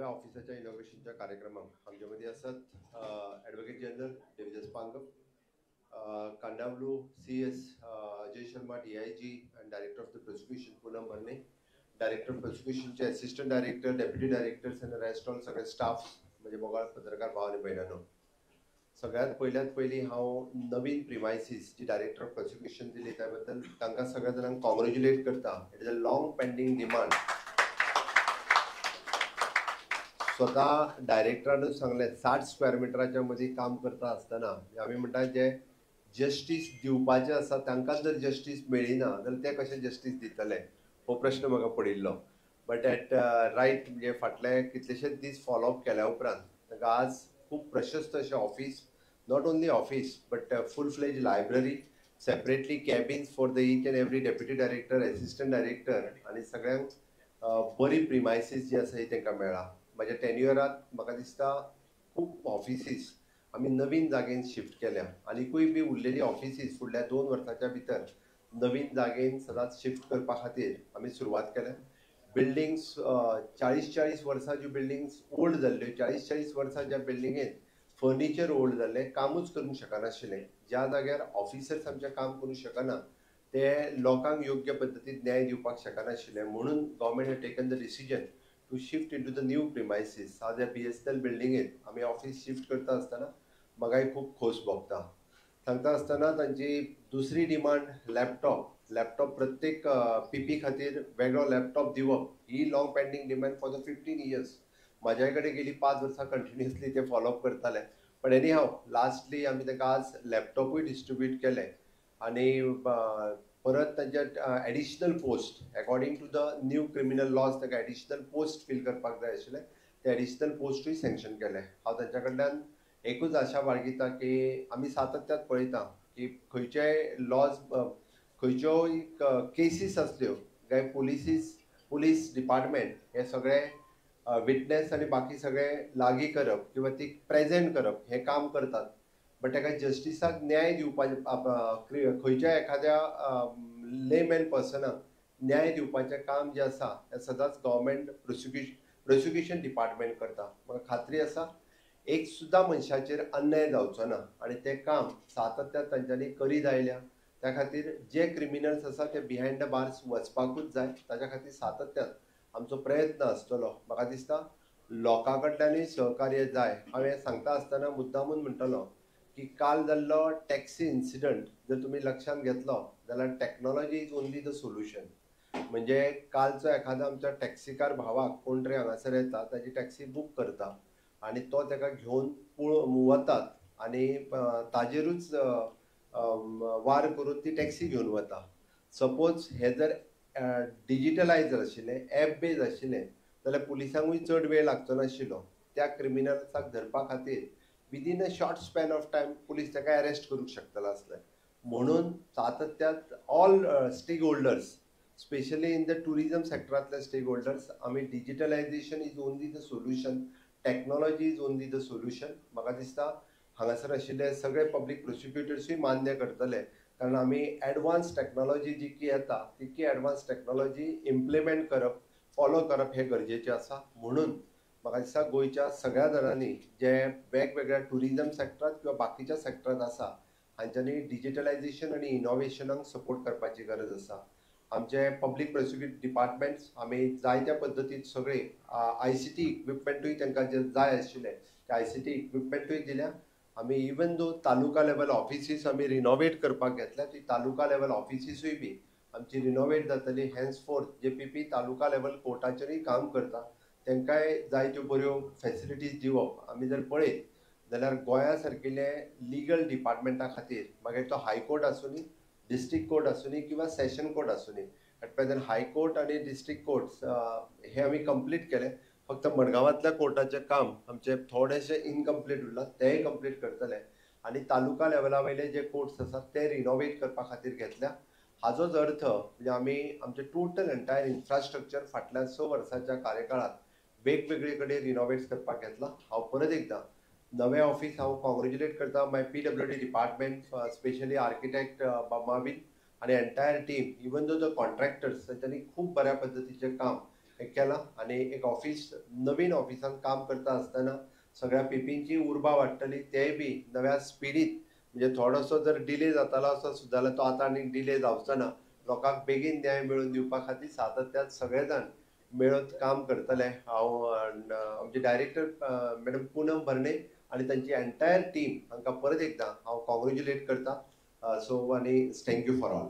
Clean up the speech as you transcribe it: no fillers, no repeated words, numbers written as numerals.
नव्या ऑफिसाच्या इनॉग्रेशनच्या कार्यक्रमाक आमच्यामध्ये असत advocate general Devdas Pangam, Kandavalu CS Ajay Sharma DIG and Director of the Prosecution Poonam Bharne, Director of Prosecutionचे Assistant Director, Deputy Directors and rest all सगळे स्टाफ म्हणजे मोगाळ पत्रकार भाव आणि बहिणांनो, सगळ्यात पहिली हांव नवीन प्रिमायसीस जी डायरेक्टर ऑफ प्रोसिक्युशन दिली त्याबद्दल तांकां सगळ्या जाणांक कॉंग्रॅच्युलेट करता. It is a long pending demand. स्वतः डायरेक्टरानूच सांगले 60 स्क्वेअर मिटराच्या मध्ये काम करता असताना आम्ही म्हणटा जे जस्टीस दिवपाचे आसा तांकां जर जस्टीस मेळिना जाल्यार ते कशें जस्टीस दितले हो प्रश्न म्हाका पडिल्लो. बट एट रायट म्हणजे फाटले कितलेशेच दीस फॉलोअप केल्या उपरांत तांकां आज खूब प्रशस्त अशें office, not only office but full fledged library, separately cabins for the each and every deputy director, assistant director आणि सगळ्यांक बरी प्रिमायसीस जी आसा ही तांकां मेळ्ळा. माझ्या टेन्युअरात म्हाका दिसता खूब ऑफिसीस आमी नवीन जागेन शिफ्ट केल्या आनीकूय बी उरलेली ऑफिसीस फुडल्या 2 वर्सांच्या भितर नवीन जागेन सदांच शिफ्ट करपा खातीर आमी सुरवात केल्या. बिल्डिंग्स 40 वर्सां ज्यो बिल्डिंग्स ओल्ड जाल्ल्यो, 40 वर्सां ज्या बिल्डिंगेन फर्निचर ओल्ड जाल्ले, कामूच करूंक शकनाशिल्ले, ज्या जाग्यार ऑफिसर्स आमचे काम करूंक शकना ते लोकांक योग्य पद्दतीन न्याय दिवपाक शकनाशिल्ले, म्हणून government had taken the decision to shift into the new premises. आज BSNL बिल्डिंगेत आमी ऑफिस शिफ्ट करता आसतना म्हाकाय खूब खोस भोगता. सांगता आसतना तांची दुसरी डिमांड लॅपटॉप प्रत्येक PP खातीर वेगळो लॅपटॉप दिवप ही long pending demand for the 15 years. म्हाज्याय कडेन गेली 5 वर्सां कंटिन्युअसली ते फॉलोअप करताले. पण एनी हाव लास्टली आमी ताका आज लॅपटॉपूय डिस्ट्रीब्यूट केले आणि परत तांच्या additional post according to the new criminal laws ताका एडिशनल पोस्ट फिल करपाक जाय आशिल्ले, ते एडिशनल पोस्टूय सँक्शन केले. हांव तांच्या कडल्यान एकूच आशा बाळगिता की आमी सातत्यात पळयता की खंयचेय लॉज, खंयच्योय केसीस असल्यो काय पुलीस डिपार्टमेंट हे सगळे विटनेस आणि बाकी सगळे लागी करप किंवा ती प्रेझेंट करप हे काम करतात. बट ताका जस्टिसाक न्याय दिवपाचे खंयच्या एखाद्या लेमॅन पर्सनाक न्याय दिवपाचें काम जे आसा तें सदांच गव्हर्मेंट प्रोसिक्युशन डिपार्टमेंट करता. म्हाका खात्री आसा एक सुद्दां मनशाचेर अन्याय जावचो ना आणि ते काम सातत्यात तांच्यांनी करीत आयल्या. त्या खातीर जे क्रिमिनल्स आसा ते बिहायंड द बार्स वचपाकूच जाय, ताच्या खातीर सातत्यात आमचो प्रयत्न आसतलो. म्हाका दिसता लोकां कडल्यानूय सहकार्य जाय. हांवें सांगता आसतना मुद्दामून म्हणटलो की काल जाल्लो टॅक्सी इन्सिडंट जर तुमी लक्षांत घेतलो जाल्यार technology is only the solution. म्हणजे कालचो एखादा आमच्या टॅक्सीकार भावाक कोण तरी हांगासर येता, ताजी टॅक्सी बूक करता आणि तो ताका घेवन वतात आणि ताजेरूच वार करून ती टॅक्सी घेवन वता. सपोज हे जर डिजिटलायज आशिल्लें, एप बेज आशिल्लें जाल्यार पुलिसांकूय चड वेळ लागचो नाशिल्लो. त्या क्रिमिनल्साक धरपा खातीर within a short span of time police ताका अरेस्ट करूंक शकतलो आसले. म्हणून सातत्यात all stake holders, specially in the tourism सेक्टरांतले स्टेक होल्डर्स, आमी digitalisation is only the solution, technology is only the solution. म्हाका दिसता हांगासर आशिल्ले सगळे पब्लीक प्रोसिक्युटर्सूय मान्य करतले, कारण आमी एडवान्स टेक्नॉलॉजी जितकी येता तितकी एडवान्स टेक्नॉलॉजी इम्प्लिमेंट करप, फॉलो करप हे गरजेचें आसा. म्हणून म्हाका दिसता गोंयच्या सगळ्या जाणांनी जे वेगवेगळ्या टुरिझम सेक्टरांत किंवा बाकीच्या सेक्टरांत आसा हांच्यांनी डिजिटलायझेशन आणि इनोव्हेशनाक सपोर्ट करपाची गरज आसा. आमचे पब्लीक प्रोसिक्यूट डिपार्टमेंट्स आमी जायत्या पद्दतीन सगळे ICT इक्विपमेंटूय तांकां जे जाय आशिल्ले ते ICT इक्विपमेंटूय दिल्या. आमी इवन दो तालुका लेवल ऑफिसीस आमी रिनोवेट करपाक घेतल्या, ती तालुका लेवल ऑफिसीसूय बी आमची रिनोवेट जातली. हेन्सफोर्थ जे PP तालुका लेवल कोर्टाचेरूय काम करता तांकांय जायत्यो बऱ्यो फॅसिलिटीज दिवप. आमी जर पळयत जाल्यार गोंया सारकिल्ले लिगल डिपार्टमेंटा खातीर मागीर तो हायकोर्ट आसूनी, डिस्ट्रिक्ट कोर्ट आसूनी किंवा सेशन कोर्ट आसूनी, एट प्रेझेंट हायकोर्ट आणि डिस्ट्रिक्ट कोर्ट्स हे आमी कंप्लीट केले. फक्त मडगांवांतल्या कोर्टाचें काम आमचे थोडेशे इनकम्प्लीट उरला, तेय कंप्लीट करतले आणि तालुका लेवला वयले जे कोर्ट्स आसात ते रिनोवेट करपा खातीर घेतल्या. हाजोच अर्थ म्हणजे आमी आमचे टोटल एंटायर इन्फ्रास्ट्रक्चर फाटल्या 6 वर्सांच्या कार्यकाळात वेगवेगळे कडेन रिनोवेट करपाक घेतला. हांव परत एकदां नवे ऑफिस हांव कॉंग्रॅच्युलेट करता my PWD department, specially architect बामाबीन आणि entire team, even though the contractors, तांच्यांनी खूब बऱ्या पद्दतीचें काम एक केला आणि एक ऑफिस नवीन ऑफिसान काम करता आसतना सगळ्या पीपींची उर्बा वाडटली तेय बी नव्या स्पिडीत म्हणजे थोडोसो जर डिले जातालो आसत जाल्यार तो आतां आनीक डिले जावचो ना. लोकांक बेगीन न्याय मेळोवन दिवपा खातीर सातत्यान सगळे जाण मेळून काम करतले. हांव आमचे डायरेक्टर मॅडम पूनम भरणे आणि तांची एंटायर टीम हांकां परत एकदां हांव कॉंग्रॅच्युलेट करता. सो आनी थँक्यू फॉर ऑल.